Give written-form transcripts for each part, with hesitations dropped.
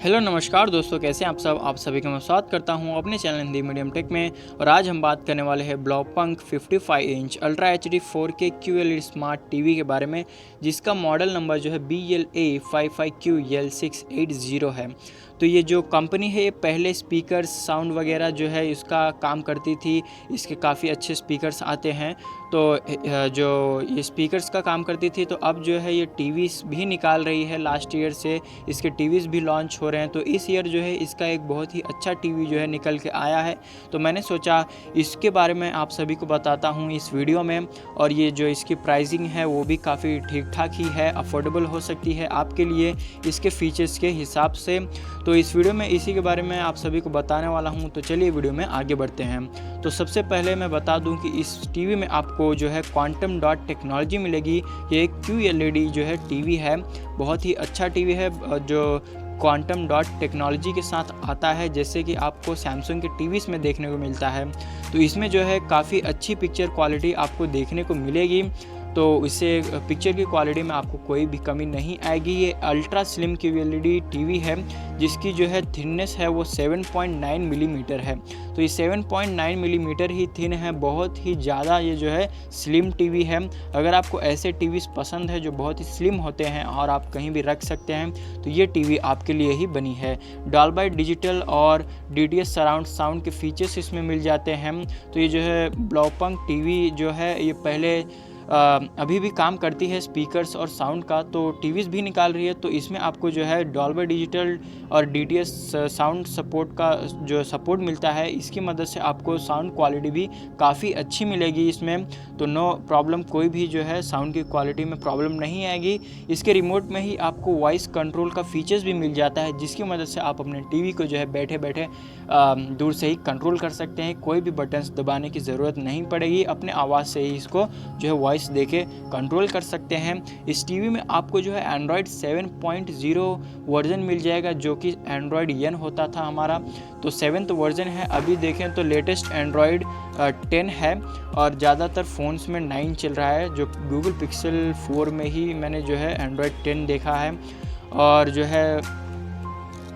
Hello नमस्कार दोस्तों, कैसे हैं आप सब। आप सभी का मैं स्वागत करता हूं अपने चैनल हिंदी मीडियम टेक में। और आज हम बात करने वाले हैं Blaupunkt 55 inch ultra HD 4K QLED smart TV के बारे में, जिसका मॉडल नंबर जो है BLA55QL680 है। तो ये जो कंपनी है ये पहले स्पीकर साउंड वगैरह जो है इसका काम करती थी। इसके काफ़ी अच्छे स्पीकर्स आते हैं, तो जो ये स्पीकर्स का काम करती थी, तो अब जो है ये टीवीज़ भी निकाल रही है। लास्ट ईयर से इसके टीवीज़ भी लॉन्च हो रहे हैं, तो इस ईयर जो है इसका एक बहुत ही अच्छा टीवी जो है निकल के आया है। तो मैंने सोचा इसके बारे में आप सभी को बताता हूँ इस वीडियो में। और ये जो इसकी प्राइसिंग है वो भी काफ़ी ठीक ठाक ही है, अफोर्डेबल हो सकती है आपके लिए इसके फीचर्स के हिसाब से। तो इस वीडियो में इसी के बारे में आप सभी को बताने वाला हूँ। तो चलिए वीडियो में आगे बढ़ते हैं। तो सबसे पहले मैं बता दूं कि इस टीवी में आपको जो है क्वांटम डॉट टेक्नोलॉजी मिलेगी। ये एक QLED जो है टीवी है, बहुत ही अच्छा टीवी है जो क्वांटम डॉट टेक्नोलॉजी के साथ आता है, जैसे कि आपको सैमसंग के टीवीज़ में देखने को मिलता है। तो इसमें जो है काफ़ी अच्छी पिक्चर क्वालिटी आपको देखने को मिलेगी। तो इससे पिक्चर की क्वालिटी में आपको कोई भी कमी नहीं आएगी। ये अल्ट्रा स्लिम QLED टीवी है, जिसकी जो है थिननेस है वो 7.9 मिलीमीटर है। तो ये 7.9 मिलीमीटर ही थिन है, बहुत ही ज़्यादा ये जो है स्लिम टीवी है। अगर आपको ऐसे टीवीज़ पसंद है जो बहुत ही स्लिम होते हैं और आप कहीं भी रख सकते हैं, तो ये टीवी आपके लिए ही बनी है। डॉल्बी डिजिटल और DTS सराउंड साउंड के फीचर्स इसमें मिल जाते हैं। तो ये जो है ब्लॉपंक टीवी जो है ये पहले अभी भी काम करती है स्पीकर्स और साउंड का, तो टीवीज़ भी निकाल रही है। तो इसमें आपको जो है डॉल्बी डिजिटल और DTS साउंड सपोर्ट का जो सपोर्ट मिलता है, इसकी मदद से आपको साउंड क्वालिटी भी काफ़ी अच्छी मिलेगी इसमें। तो नो प्रॉब्लम, कोई भी जो है साउंड की क्वालिटी में प्रॉब्लम नहीं आएगी। इसके रिमोट में ही आपको वॉइस कंट्रोल का फीचर्स भी मिल जाता है, जिसकी मदद से आप अपने टीवी को जो है बैठे बैठे दूर से ही कंट्रोल कर सकते हैं। कोई भी बटन्स दबाने की ज़रूरत नहीं पड़ेगी, अपने आवाज़ से ही इसको जो है वॉइस देके कंट्रोल कर सकते हैं। इस टीवी में आपको जो है एंड्रॉयड 7.0 वर्जन मिल जाएगा, जो कि एंड्रॉयड N होता था हमारा, तो 7th वर्जन है। अभी देखें तो लेटेस्ट एंड्रॉयड 10 है और ज़्यादातर फ़ोन्स में 9 चल रहा है। जो गूगल पिक्सल 4 में ही मैंने जो है एंड्रॉयड 10 देखा है। और जो है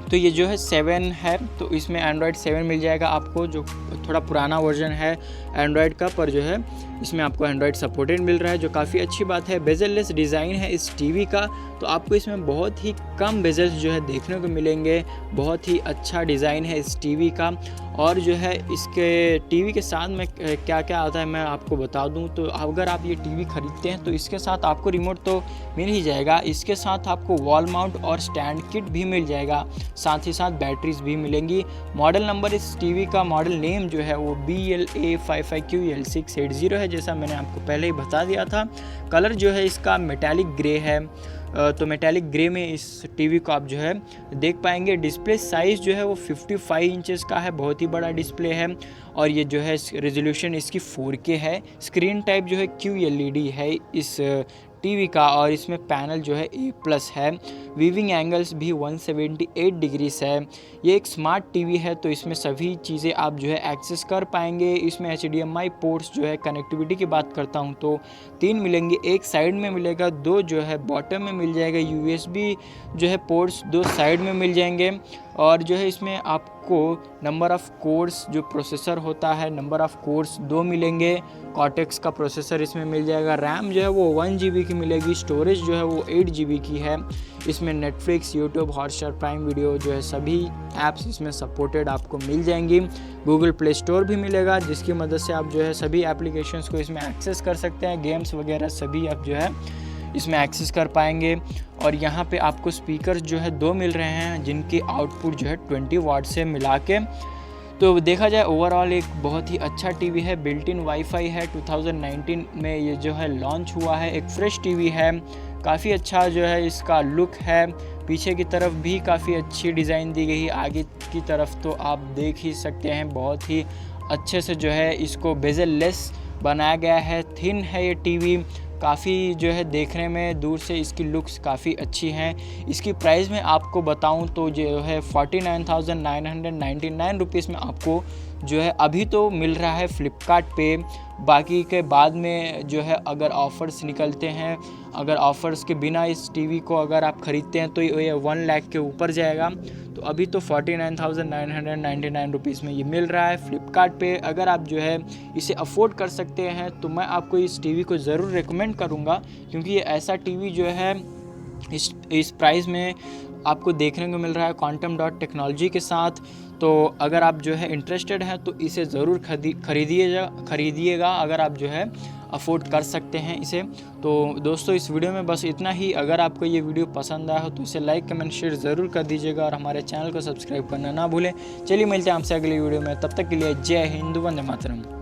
तो ये जो है 7 है, तो इसमें एंड्रॉयड 7 मिल जाएगा आपको, जो थोड़ा पुराना वर्जन है एंड्रॉयड का, पर जो है इसमें आपको एंड्रॉयड सपोर्टेड मिल रहा है, जो काफ़ी अच्छी बात है। बेजल-लेस डिज़ाइन है इस टीवी का, तो आपको इसमें बहुत ही कम बेजल्स जो है देखने को मिलेंगे। बहुत ही अच्छा डिज़ाइन है इस टीवी का। और जो है इसके टीवी के साथ में क्या क्या आता है मैं आपको बता दूं। तो अगर आप ये टीवी ख़रीदते हैं तो इसके साथ आपको रिमोट तो मिल ही जाएगा, इसके साथ आपको वॉल माउंट और स्टैंड किट भी मिल जाएगा, साथ ही साथ बैटरीज भी मिलेंगी। मॉडल नंबर इस टीवी का, मॉडल नेम जो है वो BLA55QL680 है, जैसा मैंने आपको पहले ही बता दिया था। कलर जो है इसका मेटालिक ग्रे है, तो मेटालिक ग्रे में इस टीवी को आप जो है देख पाएंगे। डिस्प्ले साइज़ जो है वो 55 इंचेस का है, बहुत ही बड़ा डिस्प्ले है। और ये जो है रेजोल्यूशन इसकी 4K है। स्क्रीन टाइप जो है QLED है इस टीवी का, और इसमें पैनल जो है A+ है। वीविंग एंगल्स भी 178 डिग्रीज है। ये एक स्मार्ट टीवी है, तो इसमें सभी चीज़ें आप जो है एक्सेस कर पाएंगे। इसमें HDMI पोर्ट्स जो है, कनेक्टिविटी की बात करता हूँ तो 3 मिलेंगे, एक साइड में मिलेगा, 2 जो है बॉटम में मिल जाएगा। USB जो है पोर्ट्स 2 साइड में मिल जाएंगे। और जो है इसमें आपको नंबर ऑफ़ कोर्स जो प्रोसेसर होता है, नंबर ऑफ़ कोर्स 2 मिलेंगे। कॉर्टेक्स का प्रोसेसर इसमें मिल जाएगा। रैम जो है वो 1 GB की मिलेगी। स्टोरेज जो है वो 8 GB की है। इसमें Netflix, YouTube, Hotstar, prime video जो है सभी ऐप्स इसमें सपोर्टेड आपको मिल जाएंगी। गूगल प्ले स्टोर भी मिलेगा, जिसकी मदद से आप जो है सभी एप्लीकेशंस को इसमें एक्सेस कर सकते हैं। गेम्स वगैरह सभी आप जो है इसमें एक्सेस कर पाएंगे। और यहाँ पे आपको स्पीकर्स जो है 2 मिल रहे हैं, जिनकी आउटपुट जो है 20 वाट से मिला के। तो देखा जाए ओवरऑल एक बहुत ही अच्छा टीवी है। बिल्ट इन वाईफाई है। 2019 में ये जो है लॉन्च हुआ है। एक फ्रेश टीवी है, काफ़ी अच्छा जो है इसका लुक है। पीछे की तरफ भी काफ़ी अच्छी डिज़ाइन दी गई है, आगे की तरफ तो आप देख ही सकते हैं बहुत ही अच्छे से जो है इसको बेजल लेस बनाया गया है। थिन है ये टीवी, काफ़ी जो है देखने में दूर से इसकी लुक्स काफ़ी अच्छी हैं। इसकी प्राइस में आपको बताऊं तो जो है 49,999 रुपीज़ में आपको जो है अभी तो मिल रहा है फ्लिपकार्ट पे, बाकी के बाद में जो है अगर ऑफ़र्स निकलते हैं, अगर ऑफ़र्स के बिना इस टीवी को अगर आप ख़रीदते हैं तो ये 1 लाख के ऊपर जाएगा। तो अभी तो 49,999 रुपीज़ में ये मिल रहा है फ्लिपकार्ट पे। अगर आप जो है इसे अफोर्ड कर सकते हैं तो मैं आपको इस टीवी को ज़रूर रिकमेंड करूँगा, क्योंकि ये ऐसा टीवी जो है इस प्राइस में आपको देखने को मिल रहा है क्वांटम डॉट टेक्नोलॉजी के साथ। तो अगर आप जो है इंटरेस्टेड हैं तो इसे ज़रूर खरीदिएगा अगर आप जो है अफोर्ड कर सकते हैं इसे। तो दोस्तों इस वीडियो में बस इतना ही। अगर आपको ये वीडियो पसंद आया हो तो इसे लाइक कमेंट शेयर ज़रूर कर दीजिएगा और हमारे चैनल को सब्सक्राइब करना ना भूलें। चलिए मिलते हैं आपसे अगली वीडियो में, तब तक के लिए जय हिंद, वंदे मातरम।